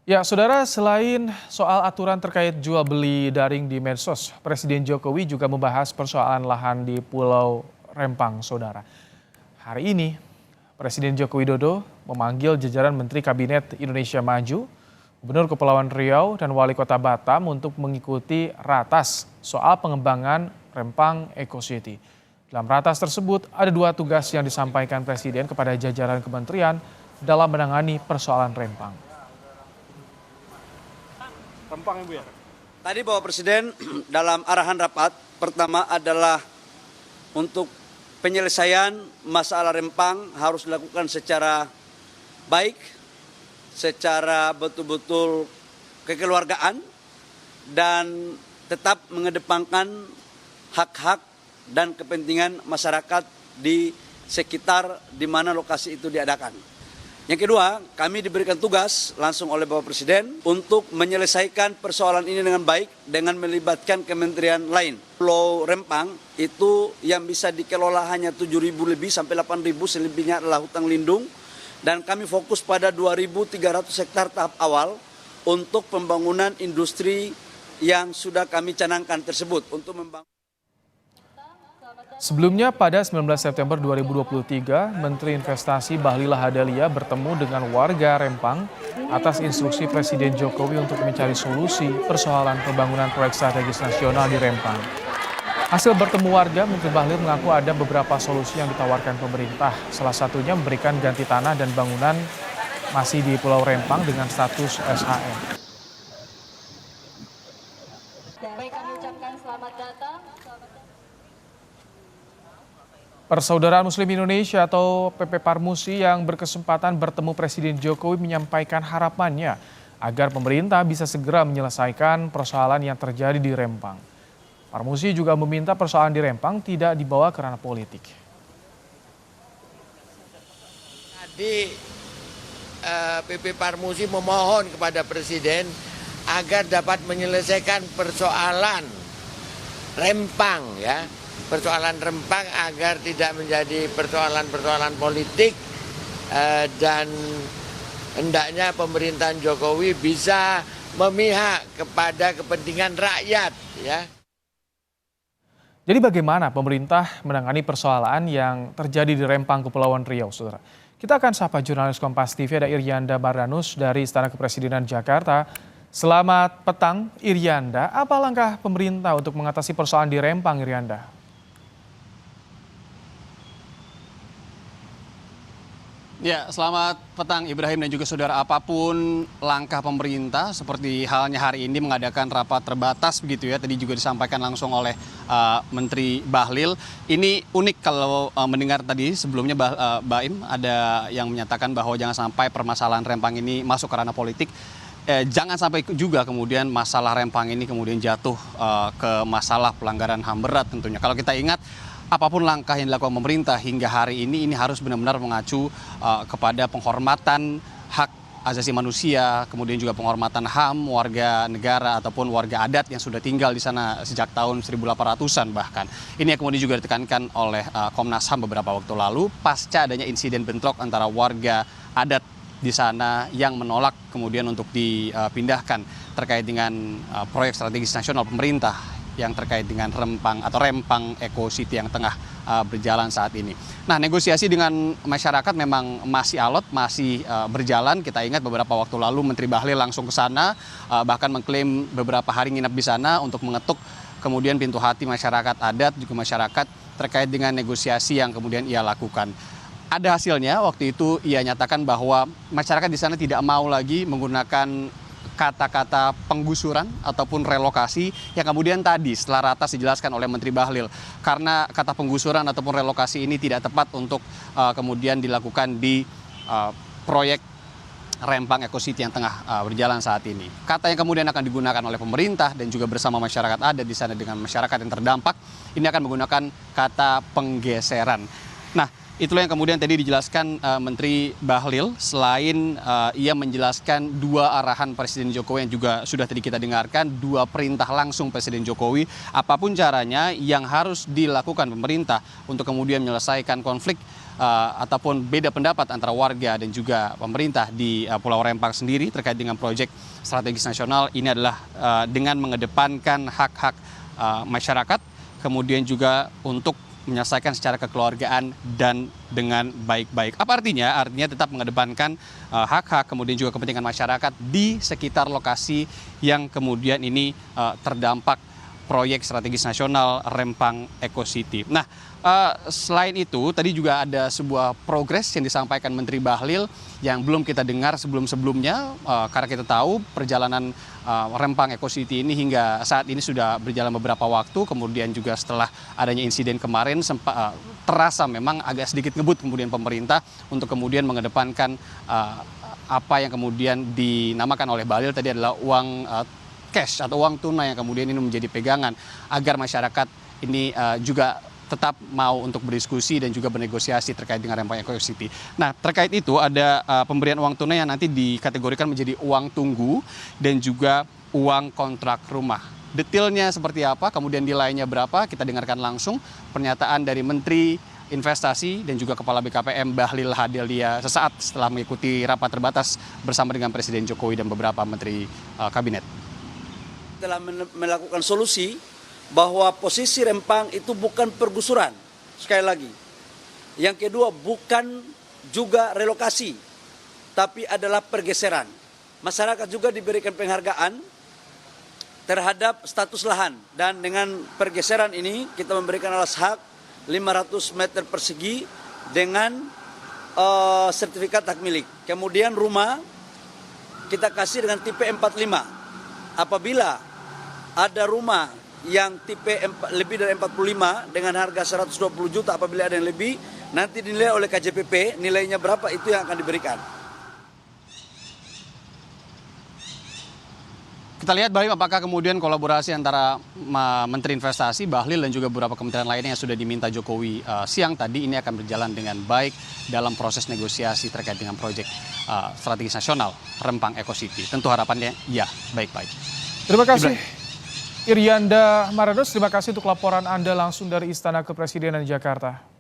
Ya, saudara, selain soal aturan terkait jual beli daring di medsos, Presiden Jokowi juga membahas persoalan lahan di Pulau Rempang, saudara. Hari ini, Presiden Joko Widodo memanggil jajaran Menteri Kabinet Indonesia Maju, Gubernur Kepulauan Riau, dan Wali Kota Batam untuk mengikuti ratas soal pengembangan Rempang Eco City. Dalam ratas tersebut, ada dua tugas yang disampaikan Presiden kepada jajaran kementerian dalam menangani persoalan Rempang. Tadi Bapak Presiden dalam arahan rapat pertama adalah untuk penyelesaian masalah Rempang harus dilakukan secara baik, secara betul-betul kekeluargaan dan tetap mengedepankan hak-hak dan kepentingan masyarakat di sekitar di mana lokasi itu diadakan. Yang kedua, kami diberikan tugas langsung oleh Bapak Presiden untuk menyelesaikan persoalan ini dengan baik dengan melibatkan kementerian lain. Pulau Rempang itu yang bisa dikelola hanya 7.000 lebih sampai 8.000, selebihnya adalah hutan lindung. Dan kami fokus pada 2.300 hektar tahap awal untuk pembangunan industri yang sudah kami canangkan tersebut untuk membangun. Sebelumnya pada 19 September 2023, Menteri Investasi Bahlil Lahadalia bertemu dengan warga Rempang atas instruksi Presiden Jokowi untuk mencari solusi persoalan pembangunan proyek strategis nasional di Rempang. Hasil bertemu warga, Menteri Bahlil mengaku ada beberapa solusi yang ditawarkan pemerintah. Salah satunya memberikan ganti tanah dan bangunan masih di Pulau Rempang dengan status SHM. Baik, kami ucapkan selamat datang. Persaudaraan Muslim Indonesia atau PP Parmusi yang berkesempatan bertemu Presiden Jokowi menyampaikan harapannya agar pemerintah bisa segera menyelesaikan persoalan yang terjadi di Rempang. Parmusi juga meminta persoalan di Rempang tidak dibawa ke ranah politik. Tadi PP Parmusi memohon kepada Presiden agar dapat menyelesaikan persoalan Rempang, ya. Persoalan Rempang agar tidak menjadi persoalan-persoalan politik dan hendaknya pemerintahan Jokowi bisa memihak kepada kepentingan rakyat, ya. Jadi bagaimana pemerintah menangani persoalan yang terjadi di Rempang, Kepulauan Riau, saudara? Kita akan sapa jurnalis Kompas TV, ada Iryanda Bardanus dari Istana Kepresidenan Jakarta. Selamat petang, Iryanda. Apa langkah pemerintah untuk mengatasi persoalan di Rempang, Iryanda? Ya, selamat petang Ibrahim dan juga saudara. Apapun langkah pemerintah seperti halnya hari ini mengadakan rapat terbatas begitu ya. Tadi juga disampaikan langsung oleh Menteri Bahlil. Ini unik kalau mendengar tadi sebelumnya Baim ada yang menyatakan bahwa jangan sampai permasalahan Rempang ini masuk ke ranah politik. Jangan sampai juga kemudian masalah Rempang ini kemudian jatuh ke masalah pelanggaran HAM berat tentunya. Kalau kita ingat, apapun langkah yang dilakukan pemerintah hingga hari ini harus benar-benar mengacu kepada penghormatan hak asasi manusia, kemudian juga penghormatan HAM warga negara ataupun warga adat yang sudah tinggal di sana sejak tahun 1800-an bahkan. Ini yang kemudian juga ditekankan oleh Komnas HAM beberapa waktu lalu pasca adanya insiden bentrok antara warga adat di sana yang menolak kemudian untuk dipindahkan terkait dengan proyek strategis nasional pemerintah yang terkait dengan Rempang Eco City yang tengah berjalan saat ini. Nah, negosiasi dengan masyarakat memang masih alot, masih berjalan. Kita ingat beberapa waktu lalu Menteri Bahlil langsung ke sana, bahkan mengklaim beberapa hari nginap di sana untuk mengetuk kemudian pintu hati masyarakat adat, juga masyarakat terkait dengan negosiasi yang kemudian ia lakukan. Ada hasilnya, waktu itu ia nyatakan bahwa masyarakat di sana tidak mau lagi menggunakan kata-kata penggusuran ataupun relokasi yang kemudian tadi setelah ratas dijelaskan oleh Menteri Bahlil, karena kata penggusuran ataupun relokasi ini tidak tepat untuk kemudian dilakukan di proyek Rempang Eco City yang tengah berjalan saat ini. Kata yang kemudian akan digunakan oleh pemerintah dan juga bersama masyarakat adat di sana dengan masyarakat yang terdampak ini akan menggunakan kata penggeseran. Nah, itulah yang kemudian tadi dijelaskan Menteri Bahlil. Selain ia menjelaskan dua arahan Presiden Jokowi yang juga sudah tadi kita dengarkan, dua perintah langsung Presiden Jokowi, apapun caranya yang harus dilakukan pemerintah untuk kemudian menyelesaikan konflik ataupun beda pendapat antara warga dan juga pemerintah di Pulau Rempang sendiri terkait dengan proyek strategis nasional ini adalah dengan mengedepankan hak-hak masyarakat, kemudian juga untuk menyelesaikan secara kekeluargaan dan dengan baik-baik. Apa artinya? Artinya tetap mengedepankan hak-hak, kemudian juga kepentingan masyarakat di sekitar lokasi yang kemudian ini terdampak proyek strategis nasional Rempang Eco City. Nah, selain itu tadi juga ada sebuah progres yang disampaikan Menteri Bahlil yang belum kita dengar sebelum-sebelumnya, karena kita tahu perjalanan Rempang Eco City ini hingga saat ini sudah berjalan beberapa waktu, kemudian juga setelah adanya insiden kemarin sempat terasa memang agak sedikit ngebut kemudian pemerintah untuk kemudian mengedepankan apa yang kemudian dinamakan oleh Bahlil tadi adalah uang cash atau uang tunai yang kemudian ini menjadi pegangan agar masyarakat ini juga tetap mau untuk berdiskusi dan juga bernegosiasi terkait dengan Rempang Eco City. Nah, terkait itu ada pemberian uang tunai yang nanti dikategorikan menjadi uang tunggu dan juga uang kontrak rumah. Detailnya seperti apa, kemudian nilainya berapa, kita dengarkan langsung pernyataan dari Menteri Investasi dan juga Kepala BKPM Bahlil Lahadalia sesaat setelah mengikuti rapat terbatas bersama dengan Presiden Jokowi dan beberapa Menteri Kabinet. Telah melakukan solusi bahwa posisi Rempang itu bukan pergusuran, sekali lagi. Yang kedua, bukan juga relokasi, tapi adalah pergeseran. Masyarakat juga diberikan penghargaan terhadap status lahan. Dan dengan pergeseran ini, kita memberikan alas hak 500 meter persegi dengan sertifikat hak milik. Kemudian rumah, kita kasih dengan tipe 45. Apabila ada rumah yang tipe lebih dari 45 dengan harga 120 juta, apabila ada yang lebih, nanti dinilai oleh KJPP, nilainya berapa itu yang akan diberikan. Kita lihat Bahlil apakah kemudian kolaborasi antara Menteri Investasi, Bahlil dan juga beberapa kementerian lainnya yang sudah diminta Jokowi siang tadi ini akan berjalan dengan baik dalam proses negosiasi terkait dengan proyek strategis nasional Rempang Eco City. Tentu harapannya ya baik-baik. Terima kasih. Irianda Marados, terima kasih untuk laporan Anda langsung dari Istana Kepresidenan Jakarta.